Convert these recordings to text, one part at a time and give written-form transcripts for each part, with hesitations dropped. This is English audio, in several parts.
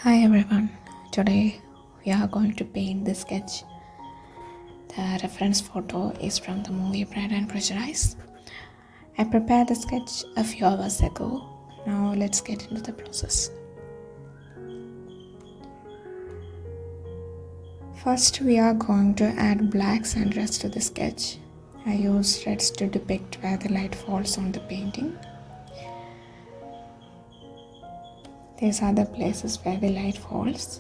Hi everyone, today we are going to paint the sketch. The reference photo is from the movie Pride and Prejudice. I prepared the sketch a few hours ago. Now let's get into the process. First we are going to add blacks and reds to the sketch. I use reds to depict where the light falls on the painting. These are the places where the light falls.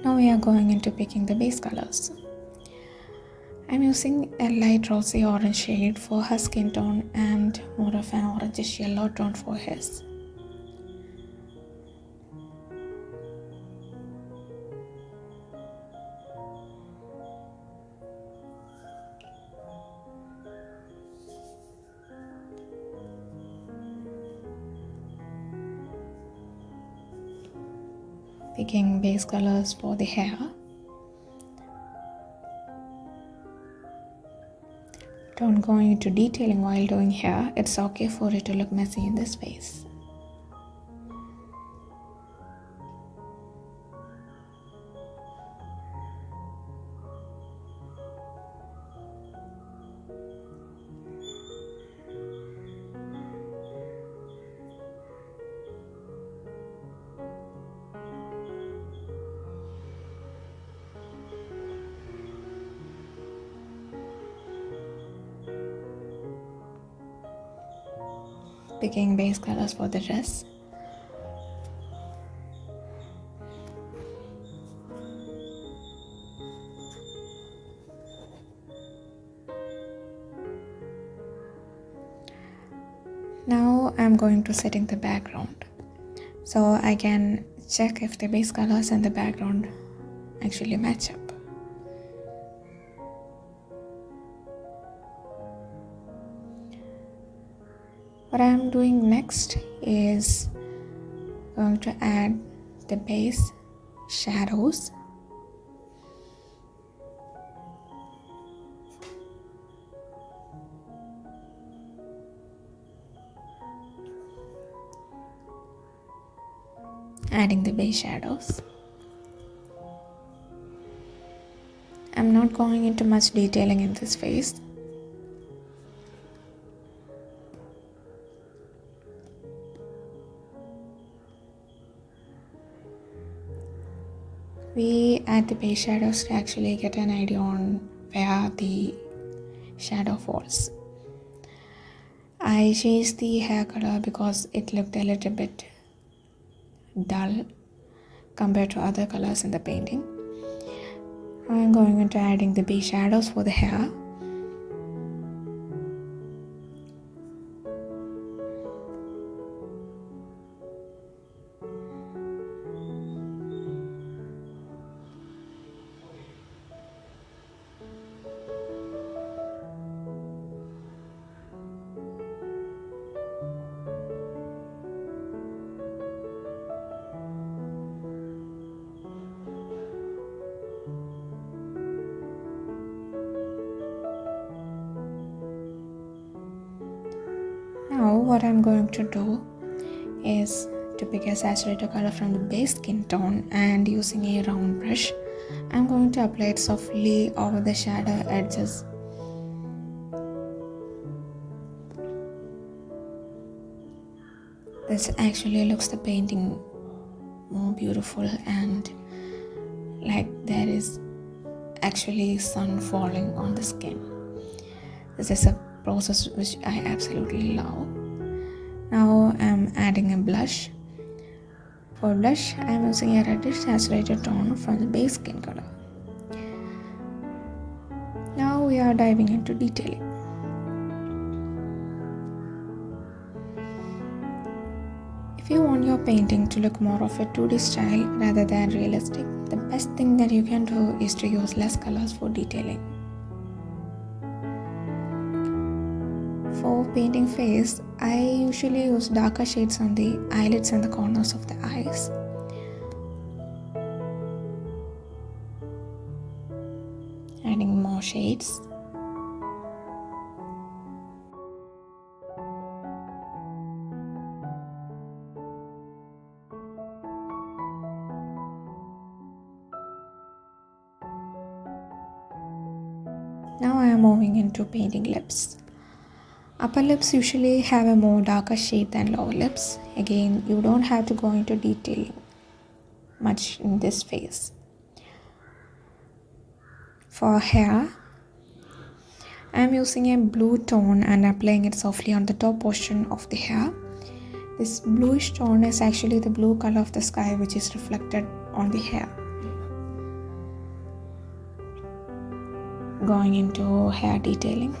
Now we are going into picking the base colors. I'm using a light rosy orange shade for her skin tone and more of an orangish yellow tone for his. Picking base colors for the hair. Don't go into detailing while doing hair. It's okay for it to look messy in this phase. Picking base colors for the dress. Now I'm going to setting the background, so I can check if the base colors and the background actually match up. What I'm doing next is going to add the base shadows. Adding the base shadows. I'm not going into much detailing in this phase. We add the base shadows to actually get an idea on where the shadow falls. I changed the hair color because it looked a little bit dull compared to other colors in the painting. I'm going into adding the base shadows for the hair. Now what I'm going to do is to pick a saturated color from the base skin tone, and using a round brush I'm going to apply it softly over the shadow edges. This actually looks the painting more beautiful and like there is actually sun falling on the skin. This is a process which I absolutely love. Now I'm adding a blush. For blush, I'm using a reddish saturated tone from the base skin color. Now we are diving into detailing. If you want your painting to look more of a 2D style rather than realistic, the best thing that you can do is to use less colors for detailing. For painting face, I usually use darker shades on the eyelids and the corners of the eyes. Adding more shades. Now I am moving into painting lips. Upper lips usually have a more darker shade than lower lips. Again, you don't have to go into detailing much in this phase. For hair, I am using a blue tone and applying it softly on the top portion of the hair. This bluish tone is actually the blue color of the sky which is reflected on the hair. Going into hair detailing.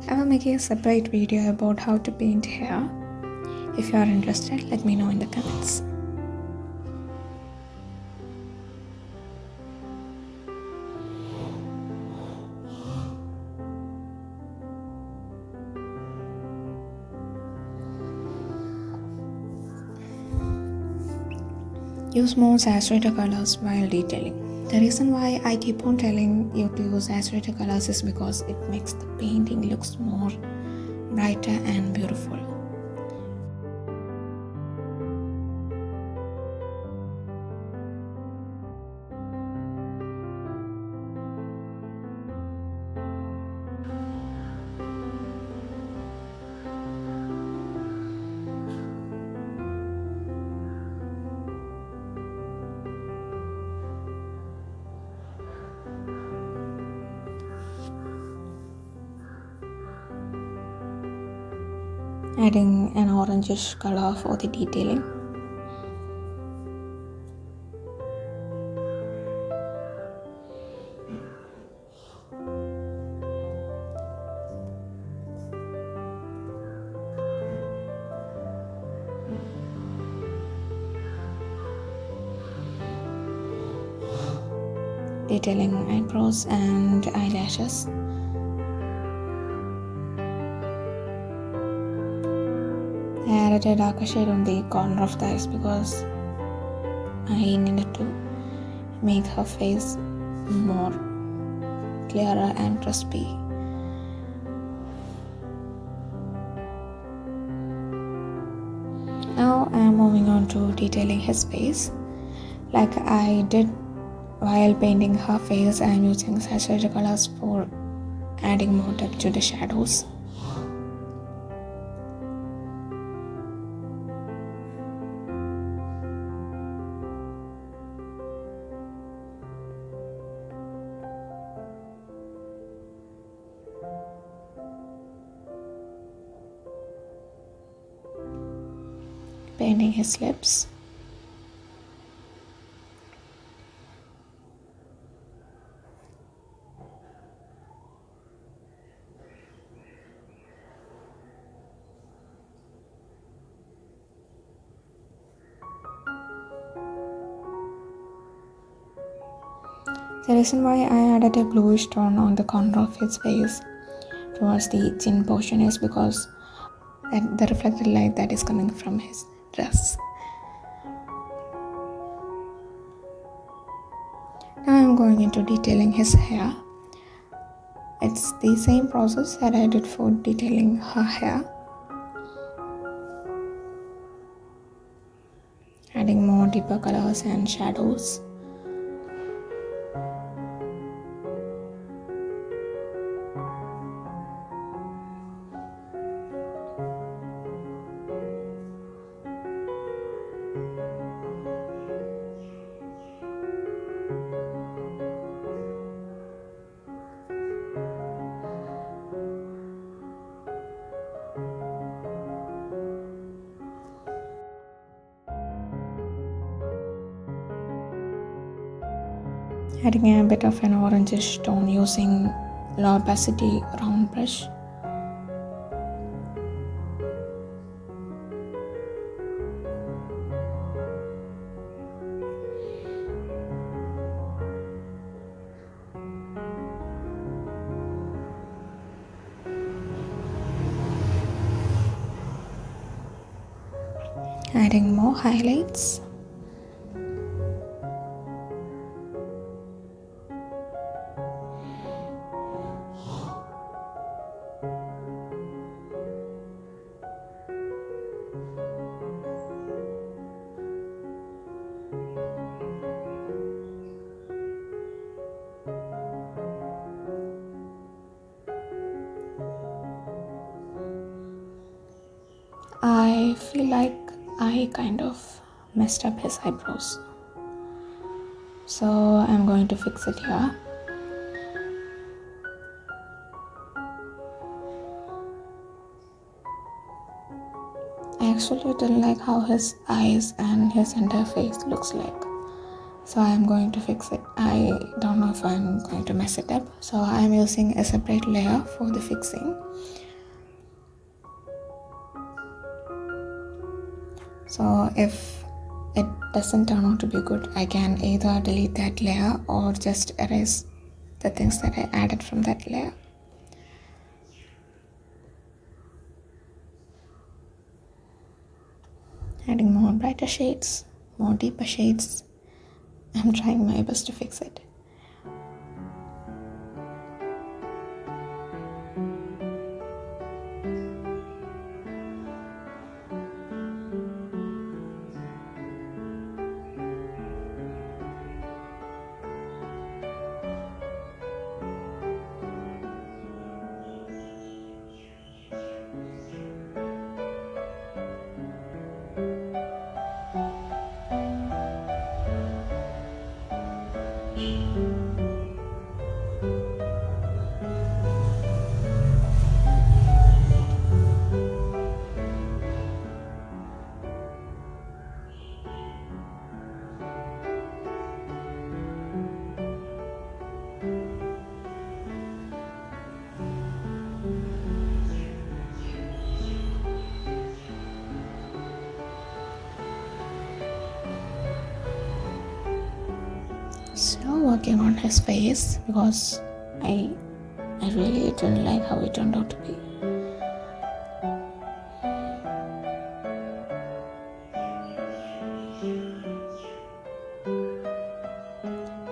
I will make a separate video about how to paint hair. If you are interested, let me know in the comments. Use more saturated colors while detailing. The reason why I keep on telling you to use saturated colors is because it makes the painting looks more brighter and beautiful. Adding an orangish color for the detailing. Detailing eyebrows and eyelashes. I added a darker shade on the corner of the eyes because I needed to make her face more clearer and crispy. Now I am moving on to detailing his face. Like I did while painting her face, I am using saturated colors for adding more depth to the shadows. Painting his lips. The reason why I added a bluish tone on the corner of his face towards the chin portion is because the reflected light that is coming from his dress. Now I am going into detailing his hair. It's the same process that I did for detailing her hair. Adding more deeper colors and shadows. Adding a bit of an orangish tone using low opacity round brush. Adding more highlights. feel like I kind of messed up his eyebrows. So I'm going to fix it here. I actually didn't like how his eyes and his entire face looks like. So I'm going to fix it. I don't know if I'm going to mess it up. So I'm using a separate layer for the fixing. So if it doesn't turn out to be good, I can either delete that layer or just erase the things that I added from that layer. Adding more brighter shades, more deeper shades. I'm trying my best to fix it. Still working on his face because I really didn't like how it turned out to be.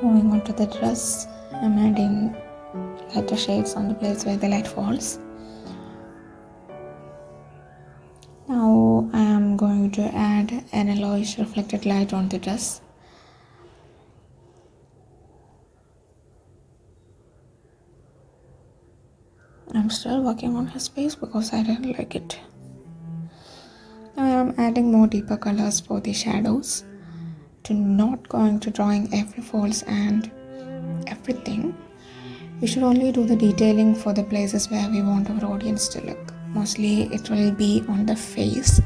Moving on to the dress, I'm adding lighter shades on the place where the light falls. Now I am going to add an yellowish reflected light on the dress. I'm still working on his face because I didn't like it. Now I am adding more deeper colors for the shadows. To not going to drawing every falls and everything. We should only do the detailing for the places where we want our audience to look. Mostly it will be on the face.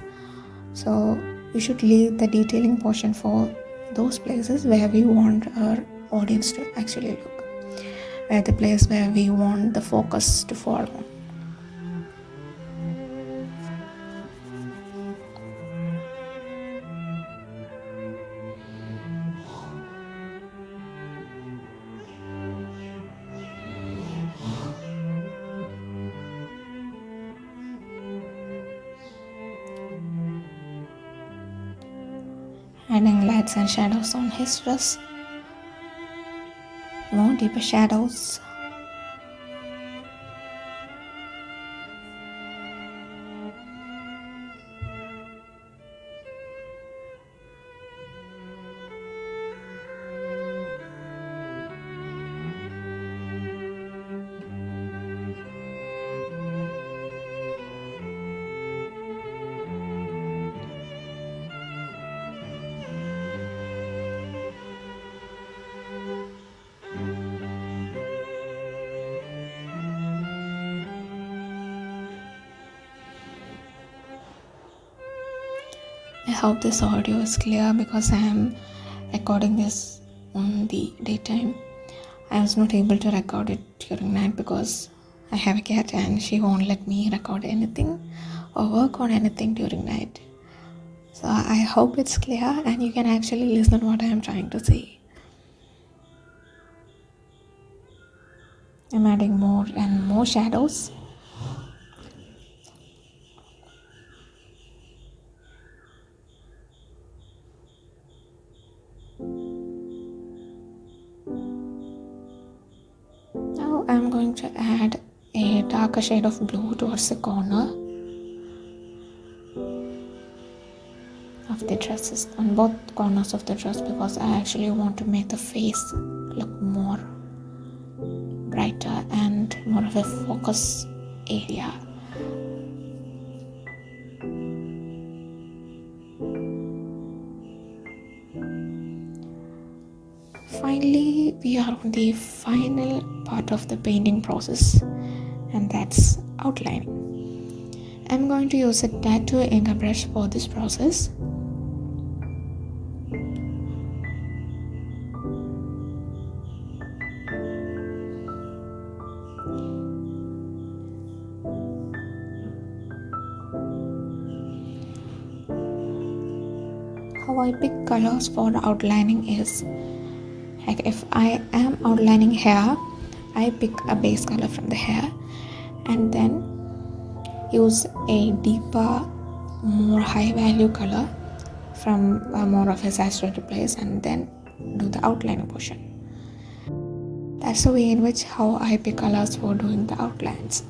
So we should leave the detailing portion for those places where we want our audience to actually look. Where the place where we want the focus to fall on. Adding lights and shadows on his dress. More deeper shadows. I hope this audio is clear because I am recording this on the daytime. I was not able to record it during night because I have a cat and she won't let me record anything or work on anything during night. So I hope it's clear and you can actually listen to what I am trying to say. I'm adding more and more shadows. Now I'm going to add a darker shade of blue towards the corner of the dresses, on both corners of the dress, because I actually want to make the face look more brighter and more of a focus area. Finally, we are on the final part of the painting process, and that's outlining. I'm going to use a tattoo ink brush for this process. How I pick colors for outlining is, like if I am outlining hair, I pick a base color from the hair and then use a deeper, more high value color from more of a saturated place and then do the outlining portion. That's the way in which how I pick colors for doing the outlines.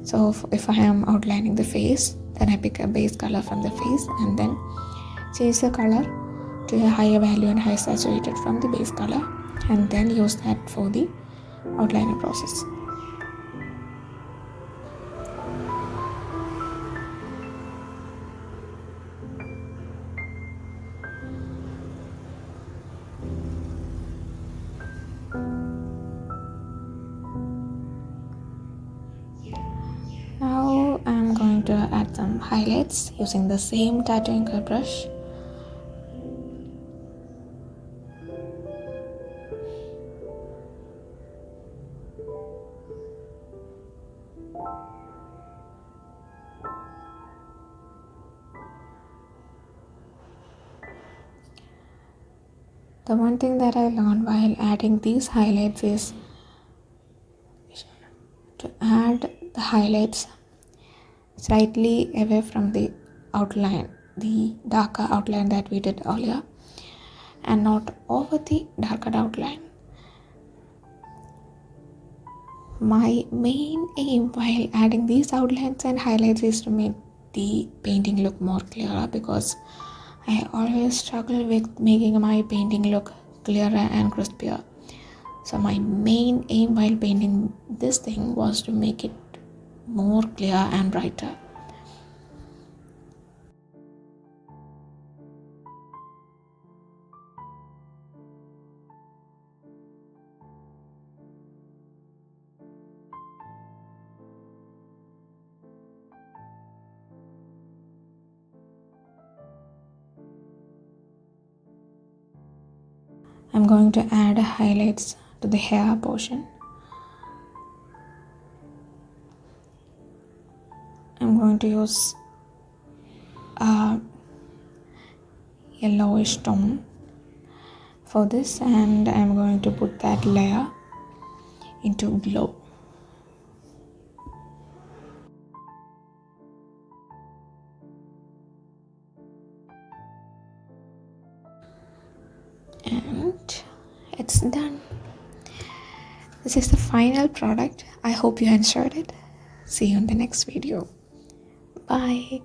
So if I am outlining the face, then I pick a base color from the face and then change the color to a higher value and high saturated from the base color and then use that for the outlining process. Now I'm going to add some highlights using the same tattoo ink brush. The one thing that I learned while adding these highlights is to add the highlights slightly away from the outline, the darker outline that we did earlier, and not over the darker outline. My main aim while adding these outlines and highlights is to make the painting look more clearer, because I always struggle with making my painting look clearer and crispier. So my main aim while painting this thing was to make it more clear and brighter. I'm going to add highlights to the hair portion. I'm going to use a yellowish tone for this, and I'm going to put that layer into glow. And it's done. This is the final product. I hope you enjoyed it. See you in the next video. Bye.